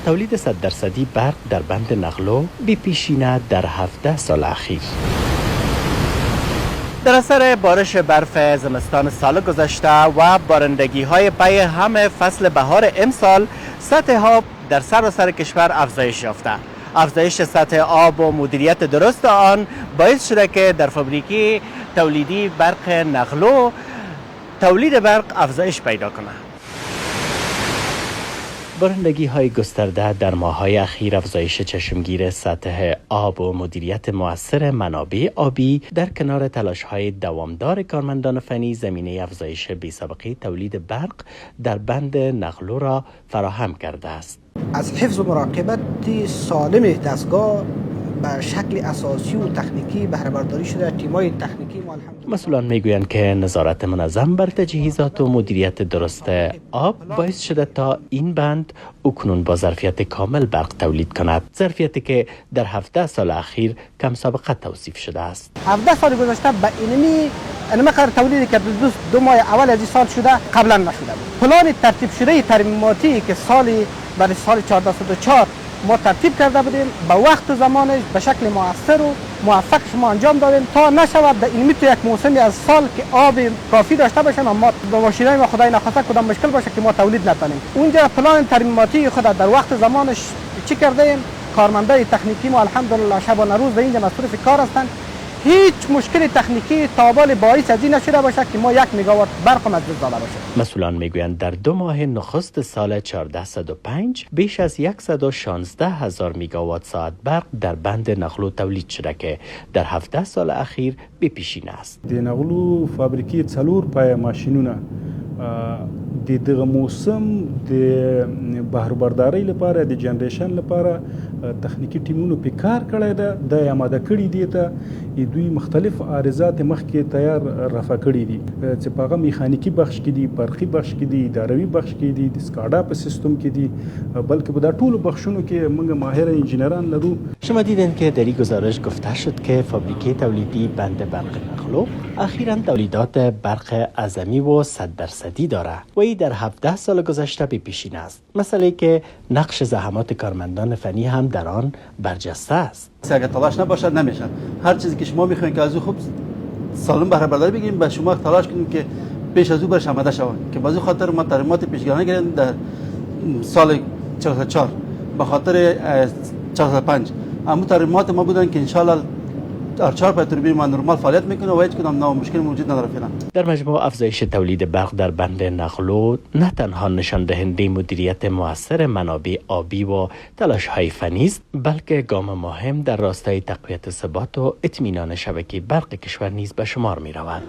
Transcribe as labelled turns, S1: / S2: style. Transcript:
S1: تولید 100% برق در بند نقلو بی پیشینه در 17 سال اخیر. در اثر بارش برف زمستان سال گذشته و بارندگی‌های پی هم فصل بهار امسال، سطح آب در سراسر کشور افزایش یافته. افزایش سطح آب و مدیریت درست آن باعث شده که در فابریکه تولیدی برق نقلو تولید برق افزایش پیدا کنه. بارندگی‌های گسترده در ماه‌های اخیر، افزایش چشمگیر سطح آب و مدیریت مؤثر منابع آبی در کنار تلاش‌های دوامدار کارمندان فنی، زمینه افزایش بی‌سابقه تولید برق در بند نقلو را فراهم کرده است.
S2: از حفظ و مراقبت سالم دستگاه به شکل اساسی و تکنیکی بهره برداری شده. تیم‌های تکنیکی ما
S1: مسئولان میگویند که نظارت منظم بر تجهیزات و مدیریت درست آب باعث شده تا این بند اکنون با ظرفیت کامل برق تولید کند، ظرفیتی که در 17 سال اخیر کم سابقه توصیف شده است.
S2: 17 سال گذشته به اینمی قرار تولیدی که دو ماه اول از این سال شده قبلا نشده بود. پلان ترتیب شده ترمیماتی که برای سال 1404 ما ترتیب کرده بودیم، به وقت و زمانش به شکل مؤثر و موفق شما انجام دادیم تا نشود در این تو یک موسمی از سال که آب کافی داشته باشیم اما با ماشینای ما خدای نخواسته کدام مشکل باشه که ما تولید نکنیم. اونجا پلان ترمیماتی خود در وقت زمانش چی کردیم؟ کارمندای تکنیکی ما الحمدلله شبانه روز در اینجا مصروف کار هستند. هیچ مشکل تکنیکی تابال باعث از این نشده باشه که ما 1 مگاوات برق از دست داده باشه.
S1: مسئولان میگویند در 2 ماه نخست سال 1405 بیش از 116,000 مگاوات ساعت برق در بند نقلو تولید شده که در 17 سال اخیر به پیشینه است.
S3: د نقلو فابریکې 4 پای ماشینونه د دغه موسم د بهره‌بردارۍ لپاره د جنریشن لپاره تخنیکی ټیمونو په کار کړی ده، د آماده کړي دي ته دوی مختلف عارضات مخکې تیار رفع کړي دي چې په هغه میخانیکی بخش کې دي، برقي بخش کې دي، اداروي بخش کې دي، د سکاډا په سیستم کې دي، بلکې په دا ټولو بخشونو کې موږ ماهر انجینران لرو.
S1: شما دیدن که در این گزارش گفته شد که فابریکه تولیدی بند برق نقلو اخیراً تولیدات برق اعظمی و 100% داره و این در 17 سال گذشته به پیشینه است. مسئله که نقش زحمات کارمندان فنی هم در آن برجسته است.
S4: اگر تلاش نباشد نمیشه. هر چیزی که شما میخواین که از او خوب سالم بهره برداری بگیریم، به شما تلاش کنیم که پیش از او برش آماده شود. که بازی خاطر ما ترمیمات پیشگیرانه گرفتیم در سال 44 به خاطر 405 اما ترمیمات ما بودن که انشالله در 4 پای توربین ما نرمال فعالیت میکنه و هیچ کدام نوع مشکل موجود نداره فعلا.
S1: در مجموع افزایش تولید برق در بند نقلو نه تنها نشان دهنده مدیریت مؤثر منابع آبی و تلاش‌های فنی است، بلکه گام مهم در راستای تقویت ثبات و اطمینان شبکه برق کشور نیز به شمار می‌رود.